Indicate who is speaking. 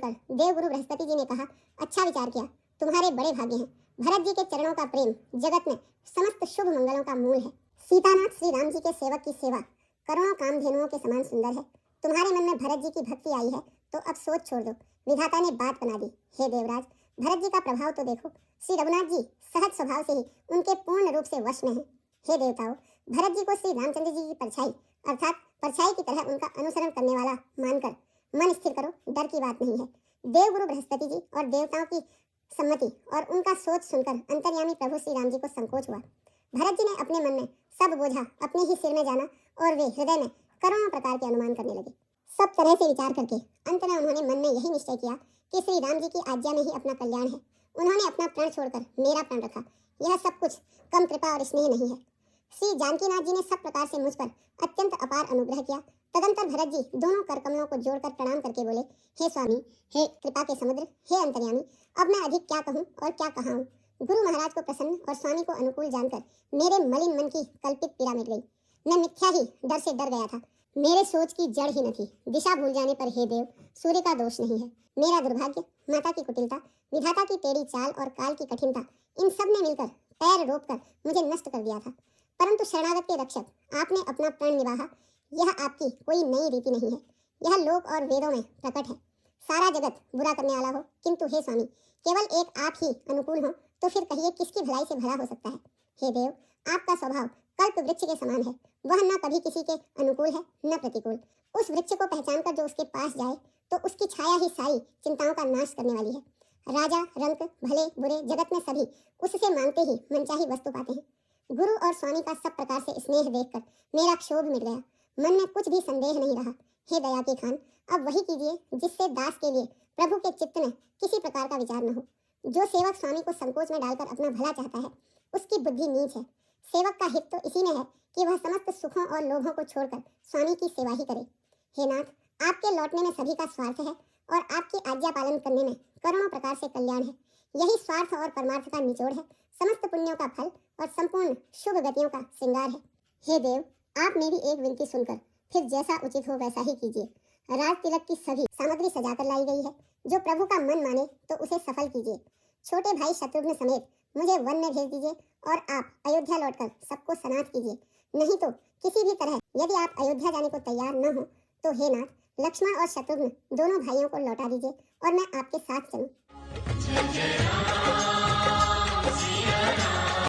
Speaker 1: सुनकर देवगुरु बृहस्पति जी ने कहा, अच्छा विचार किया, तुम्हारे बड़े भाग्य हैं। भरत जी के चरणों का प्रेम जगत में समस्त शुभ मंगलों का मूल है। सीतानाथ श्री राम जी के सेवक की सेवा करोड़ों कामधेनुओं के समान सुंदर है। तुम्हारे मन में भरत जी की भक्ति आई है तो अब सोच छोड़ दो, विधाता ने बात बना दी। हे देवराज, भरत जी का प्रभाव तो देखो। श्री रघुनाथ जी सहज स्वभाव से ही उनके पूर्ण रूप से वश में हैं। हे देवताओं, भरत जी को श्री रामचंद्र जी की परछाई अर्थात परछाई की तरह उनका अनुसरण करने वाला मानकर मन स्थिर करो, डर की बात नहीं है। देवगुरु बृहस्पति जी और देवताओं की सम्मति और उनका सोच सुनकर अंतर्यामी प्रभु श्री राम जी को संकोच हुआ। भरत जी ने अपने मन में सब बोझा अपने ही सिर में जाना और वे हृदय में करोड़ों प्रकार के अनुमान करने लगे। सब तरह से विचार करके अंत में उन्होंने मन में यही निश्चय किया कि श्री राम जी की आज्ञा में ही अपना कल्याण है। उन्होंने अपना प्राण छोड़कर मेरा प्राण रखा। यह सब कुछ कम कृपा और स्नेह नहीं है। श्री जानकीनाथ जी ने सब प्रकार से मुझ पर अत्यंत अपार अनुग्रह किया। तदंतर भरत जी दोनों कर कमलों को जोड़कर प्रणाम करके बोले, हे स्वामी, हे कृपा के समुद्र, हे अंतर्यामी, अब मैं अधिक क्या कहूँ और क्या कहाऊँ। गुरु महाराज को प्रसन्न और स्वामी को अनुकूल जानकर मेरे मलिन मन की कल्पित पीड़ा मिट गई। मैं मिथ्या ही डर से डर गया था। मेरे सोच की जड़ ही न थी। दिशा भूल जाने पर हे देव, सूर्य का दोष नहीं है। मेरा दुर्भाग्य, माता की कुटिलता, विधाता की टेढ़ी चाल और काल की कठिनता, इन सब ने मिलकर पैर रोककर मुझे नष्ट कर दिया था। परंतु शरणागत के रक्षक, आपने अपना प्राण निभाया। यह आपकी कोई नई रीति नहीं है, यह लोक और वेदों में प्रकट है। सारा जगत बुरा करने वाला हो, किंतु हे स्वामी, केवल एक आप ही अनुकूल हो तो फिर कहिए किसकी भलाई से भला हो सकता है। हे देव, आपका स्वभाव कल्प वृक्ष के समान है। वह न कभी किसी के अनुकूल है न प्रतिकूल। उस वृक्ष को पहचान कर जो उसके पास जाए तो उसकी छाया ही सारी चिंताओं का नाश करने वाली है। राजा, रंक, भले बुरे जगत में सभी उससे मांगते ही मनचाही वस्तु पाते हैं। गुरु और स्वामी का सब प्रकार से स्नेह देखकर मेरा क्षोभ मिट गया। मन में कुछ भी संदेह नहीं रहा। हे दया के खान, अब वही कीजिए जिससे दास के लिए प्रभु के चित्त में किसी प्रकार का विचार न हो। जो सेवक स्वामी को संकोच में डालकर अपना भला चाहता है, उसकी बुद्धि नीच है। सेवक का हित तो इसी में है कि वह समस्त सुखों और लोभों को छोड़कर स्वामी की सेवा ही करे। हे नाथ, आपके लौटने में सभी का स्वार्थ है और आपकी आज्ञा पालन करने में करोड़ों प्रकार से कल्याण है। यही स्वार्थ और परमार्थ का निचोड़ है, समस्त पुण्यों का फल और संपूर्ण शुभ गतियों का श्रृंगार है। हे देव, आप मेरी एक विनती सुनकर फिर जैसा उचित हो वैसा ही कीजिए। राज तिलक की सभी सामग्री सजाकर लाई गई है। जो प्रभु का मन माने तो उसे सफल कीजिए। छोटे भाई शत्रुघ्न समेत मुझे वन में भेज दीजिए और आप अयोध्या लौटकर सबको सनाथ कीजिए। नहीं तो किसी भी तरह यदि आप अयोध्या जाने को तैयार न हो तो हे नाथ, लक्ष्मण और शत्रुघ्न दोनों भाइयों को लौटा दीजिए और मैं आपके साथ चलूं।